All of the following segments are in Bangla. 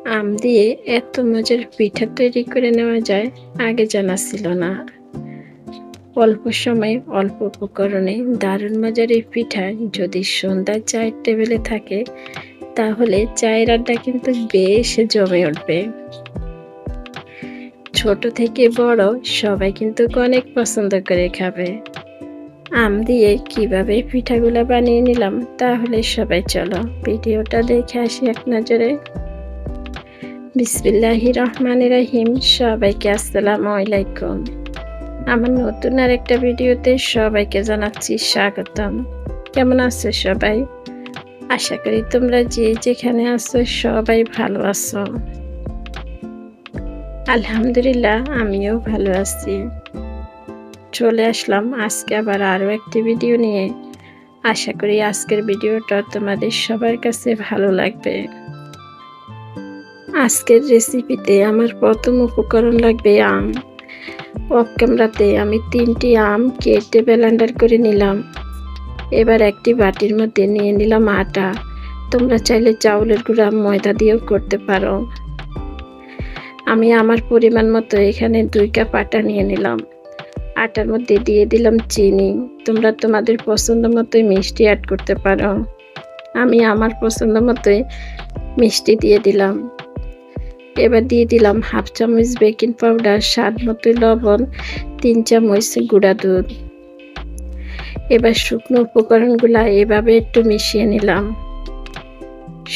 আম দিয়ে এত মজার পিঠা তৈরি করে নেওয়া যায় আগে জানা ছিল না। অল্প সময়ে অল্প উপকরণে দারুণ মজার এই পিঠা যদি সন্ধ্যার চায়ের টেবিলে থাকে তাহলে চায়ের আড্ডা কিন্তু বেশ জমে উঠবে। ছোট থেকে বড় সবাই কিন্তু অনেক পছন্দ করে খাবে। আম দিয়ে কিভাবে পিঠাগুলা বানিয়ে নিলাম তাহলে সবাই চলো ভিডিওটা দেখে আসি এক নজরে। বিসমিল্লাহির রহমানির রহিম। সবাইকে আসসালামু আলাইকুম। আমার নতুন আরেকটা ভিডিওতে সবাইকে জানাচ্ছি স্বাগতম। কেমন আছো সবাই? আশা করি তোমরা যে যেখানে আছো সবাই ভালো আছো। আলহামদুলিল্লাহ আমিও ভালো আছি। চলে আসলাম আজকে আবার আরও একটি ভিডিও নিয়ে। আশা করি আজকের ভিডিওটা তোমাদের সবার কাছে ভালো লাগবে। আজকের রেসিপিতে আমার প্রথম উপকরণ লাগবে আম। অফ ক্যামেরাতে আমি 3টি আম কেটে ব্লেন্ডার করে নিলাম। এবার একটি বাটির মধ্যে নিয়ে নিলাম আটা। তোমরা চাইলে চাউলের গুঁড়া ময়দা দিয়েও করতে পারো। আমি আমার পরিমাণ মতো এখানে 2 কাপ আটা নিয়ে নিলাম। আটার মধ্যে দিয়ে দিলাম চিনি। তোমরা তোমাদের পছন্দ মতোই মিষ্টি অ্যাড করতে পারো। আমি আমার পছন্দ মতোই মিষ্টি দিয়ে দিলাম। এবার দিয়ে দিলাম 1/2 চামচ বেকিং পাউডার, স্বাদ মতো লবণ, 3 চামচ গুঁড়া দুধ। এবার শুকনো উপকরণগুলা এভাবে একটু মিশিয়ে নিলাম।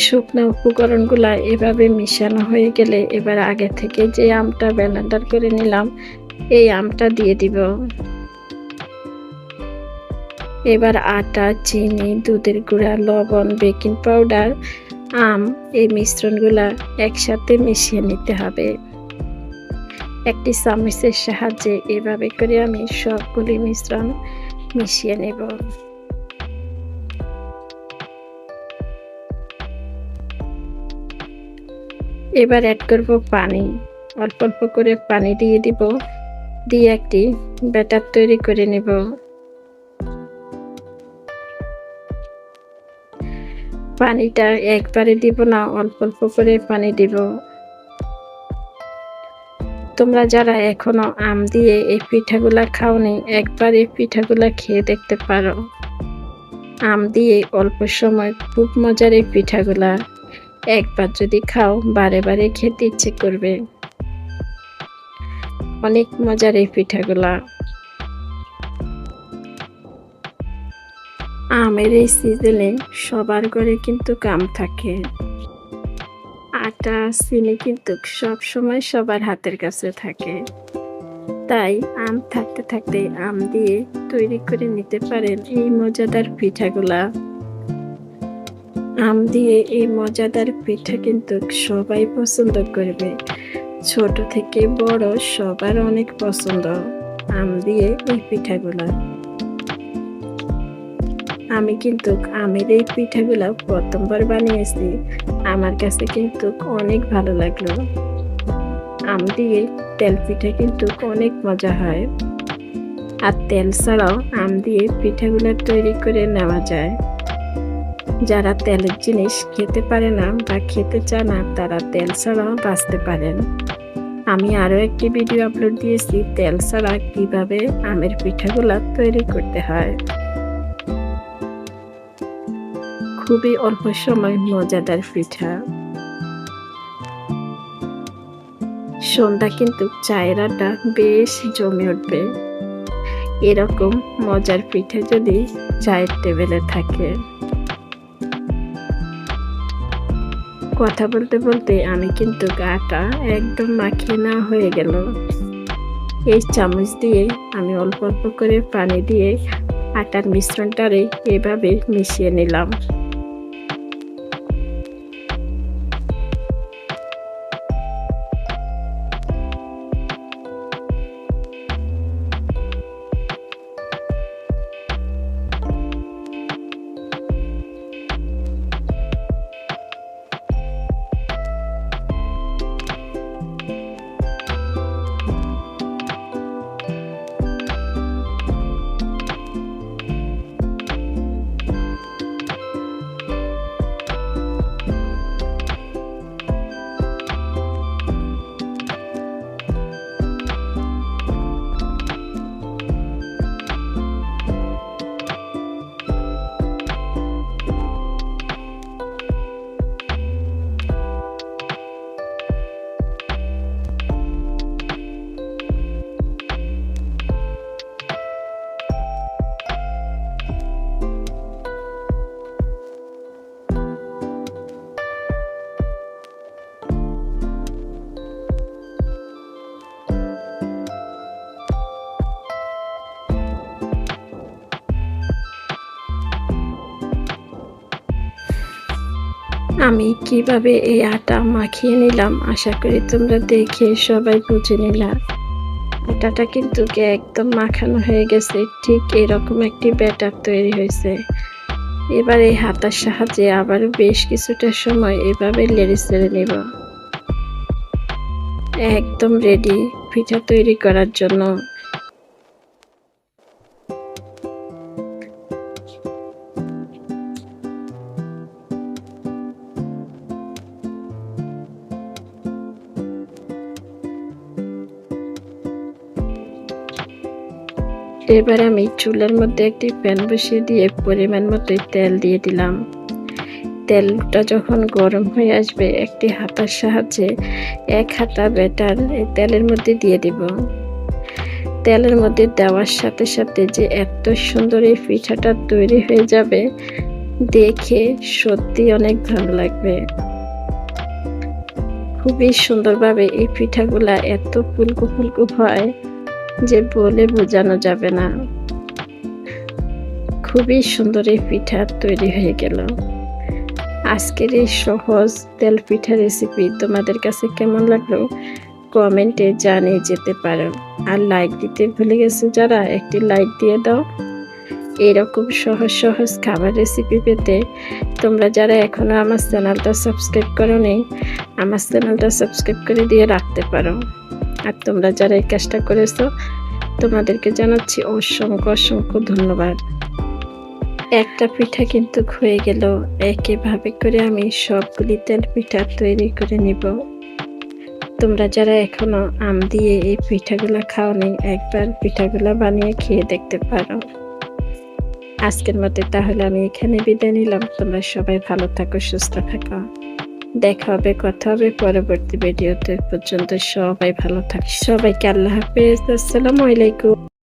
শুকনো উপকরণগুলা এভাবে মিশানো হয়ে গেলে এবার আগে থেকে যে আমটা ব্লেন্ডার করে নিলাম এই আমটা দিয়ে দিব। এবার আটা, চিনি, দুধের গুঁড়া, লবণ, বেকিং পাউডার, আম এই মিশ্রণগুলা একসাথে মিশিয়ে নিতে হবে। একটি চামচের সাহায্যে এভাবে করে আমি সবগুলি মিশ্রণ মিশিয়ে নেব। এবার অ্যাড করব পানি। অল্প অল্প করে পানি দিয়ে দিব, দিয়ে একটি ব্যাটার তৈরি করে নেব। পানিটা একবারে দিব না, অল্প অল্প করে পানি দিব। তোমরা যারা এখনো আম দিয়ে এই পিঠাগুলা খাওনি একবার এই পিঠাগুলা খেয়ে দেখতে পারো। আম দিয়ে অল্প সময় খুব মজার এই পিঠাগুলা একবার যদি খাও বারে বারে খেতে ইচ্ছে করবে। অনেক মজার এই পিঠাগুলা। আমের এই সিজনে সবার ঘরে কিন্তু আম থাকে। আটা, চিনি কিন্তু সব সময় সবার হাতের কাছে থাকে। তাই আম থাকতে থাকতে আম দিয়ে তৈরি করে নিতে পারেন এই মজাদার পিঠাগুলা। আম দিয়ে এই মজাদার পিঠা কিন্তু সবাই পছন্দ করবে। ছোট থেকে বড় সবার অনেক পছন্দ আম দিয়ে এই পিঠাগুলা। আমি কিন্তু আমের এই পিঠাগুলা প্রথমবার বানিয়েছি, আমার কাছে কিন্তু অনেক ভালো লাগলো। আম দিয়ে তেল পিঠা কিন্তু অনেক মজা হয়, আর তেল ছাড়াও আম দিয়ে পিঠাগুলো তৈরি করে নেওয়া যায়। যারা তেলের জিনিস খেতে পারে না বা খেতে চায় না তারা তেল ছাড়াও বাঁচতে পারেন। আমি আরও একটি ভিডিও আপলোড দিয়েছি তেল ছাড়া কিভাবে আমের পিঠাগুলা তৈরি করতে হয়। খুবই অল্প সময় মজাদার পিঠা। সন্ধ্যা কিন্তু চায়ের আড্ডা বেশ জমে উঠবে এরকম মজার পিঠা যদি চায়ের টেবিলে থাকে। কথা বলতে বলতে আমি কিন্তু আটা একদম মাখিয়ে নেওয়া হয়ে গেল। এই চামচ দিয়ে আমি অল্প অল্প করে পানি দিয়ে আটার মিশ্রণটারে এভাবে মিশিয়ে নিলাম। আমি কিভাবে এই আটা মাখিয়ে নিলাম, আশা করি তোমরা দেখে সবাই বুঝে নিলা। আটাটা কিন্তু একদম মাখানো হয়ে গেছে, ঠিক এরকম একটি ব্যাটার তৈরি হয়েছে। এবার এই হাতার সাহায্যে আবারও বেশ কিছুটা সময় এভাবে নেড়ে চেড়ে নেব। একদম রেডি পিঠা তৈরি করার জন্য। এবার আমি চুলার মধ্যে একটি প্যান বসিয়ে দিয়ে পরিমাণ মতো তেল দিয়ে দিলাম। তেলটা যখন গরম হয়ে আসবে, একটি হাতার সাহায্যে 1 হাতা ব্যাটার এই তেলের মধ্যে দিয়ে দিব। তেলের মধ্যে দেওয়ার সাথে সাথে যে এত সুন্দর এই পিঠাটা তৈরি হয়ে যাবে, দেখে সত্যি অনেক ভালো লাগবে। খুবই সুন্দরভাবে এই পিঠাগুলা এত ফুলকো ফুলকো হয় যে বলে বোঝানো যাবে না। খুবই সুন্দর এই পিঠা তৈরি হয়ে গেল। আজকের এই সহজ তেল পিঠা রেসিপি তোমাদের কাছে কেমন লাগলো কমেন্টে জানিয়ে যেতে পারো। আর লাইক দিতে ভুলে গেছো যারা, একটি লাইক দিয়ে দাও। এরকম সহজ সহজ খাবার রেসিপি পেতে তোমরা যারা এখনো আমার চ্যানেলটা সাবস্ক্রাইব করোনি, আমার চ্যানেলটা সাবস্ক্রাইব করে দিয়ে রাখতে পারো। আর তোমরা যারা এই কাজটা করেছো, তোমাদেরকে জানাচ্ছি অসংখ্য অসংখ্য ধন্যবাদ। একটা পিঠা কিন্তু হয়ে গেল। একইভাবে করে আমি সবগুলি তেল পিঠা তৈরি করে নিব। তোমরা যারা এখনো আম দিয়ে এই পিঠাগুলো খাওনি, একবার পিঠাগুলো বানিয়ে খেয়ে দেখতে পারো। আজকের মতো তাহলে আমি এখানে বিদায় নিলাম। তোমরা সবাই ভালো থাকো, সুস্থ থাকো। দেখা হবে, কথা হবে পরবর্তী ভিডিওতে। পর্যন্ত সবাই ভালো থাকো। সবাইকে আল্লাহ হাফেজ। আসসালামু আলাইকুম।